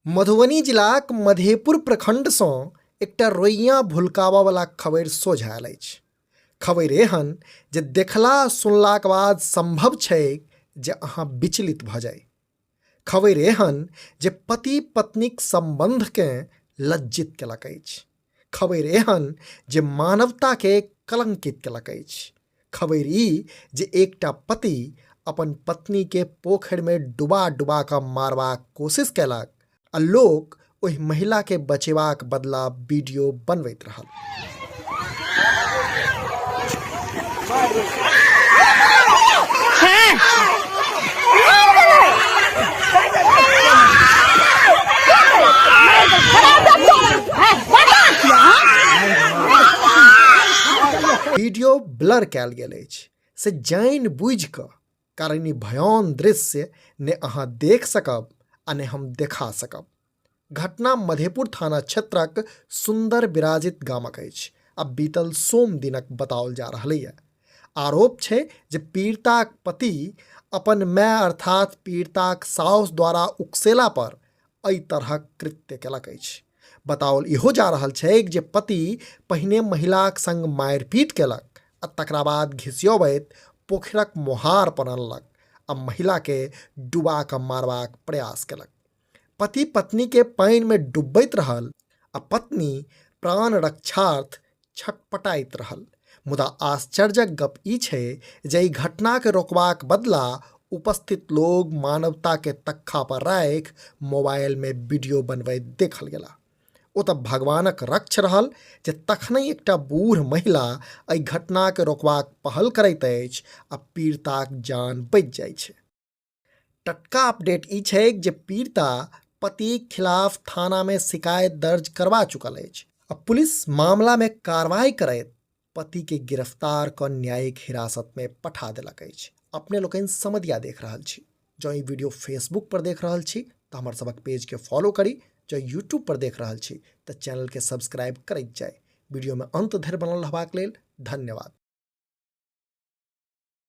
मधुबनी जिलाक मधेपुर प्रखंडसँ एकटा रोइयाँ भुलकाबयवला खबरि सोझा आयल अछि। खबरि एहन जे देखला सुनलाक बाद संभव छै जे अहाँ विचलित भऽ जाय। खबरि एहन जे पति पत्नीक संबंधकेँ लज्जित केलक अछि। खबरि एहन जे मानवताकेँ कलंकित केलक अछि। खबरि ई जे एकटा पति अपन पत्नीकेँ पोखरिमे डुबा डुबा कऽ मारबाक कोशिश कयलक आ लोक ओहि महिलाकेँ बचेबाक बदला वीडियो बनबैत रहल। वीडियो ब्लर कयल गेल अछि से जानि बुझि कऽ, कारण ई भयान दृश्य ने अहाँ देख सकब आ ने हम देखा सकब। घटना मधेपुर थाना क्षेत्रक सुंदर विराजित गामक अछि आ बीतल सोम दिनक बताओल जा रहलैए। आरोप छै जे पीड़िताक पति अपन माय अर्थात पीड़िताक साउस द्वारा उकसेला पर एहि तरहक कृत्य केलक अछि। बताओल इहो जा रहल छै जे पति पहिने महिलाक संग मारिपीट केलक आ तकरा बाद घिसियबैत पोखरक मोहार पर अनलक आ महिलाके डुबा कऽ मारबाक प्रयास केलक। पति पत्नी के पानि में डुबैत रहल आ पत्नी प्राण रक्षार्थ छटपटाइत रहल। मुदा आश्चर्यक गप ई छै जे ई घटना के रोकबाक बदला उपस्थित लोग मानवता के तख्खा पर राखि मोबाइल में वीडियो बनबैत देखल गेला। ओ तऽ भगवानक रक्ष रहल जे तखनहि एकटा बूढ़ महिला एहि घटना के रोकबाक पहल करैत अछि आ पीड़िताक जान बचि जाइ छै। टटका अपडेट ई छै जे पीड़िता पतिक खिलाफ थाना में शिकायत दर्ज करवा चुकल अछि आ पुलिस मामला में कार्रवाई करैत पति के गिरफ्तार कर न्यायिक हिरासत में पठा देलक अछि। अपने लोकनि समधिया देख रहल छी। जँ ई वीडियो फेसबुक पर देख रहल छी तऽ हमर सबक पेज के फॉलो करी। जँ यूट्यूब पर देख रहल छी तऽ चैनल के सब्सक्राइब करैत जाय। वीडियो में अंत धरि बनल रहबाक लेल धन्यवाद।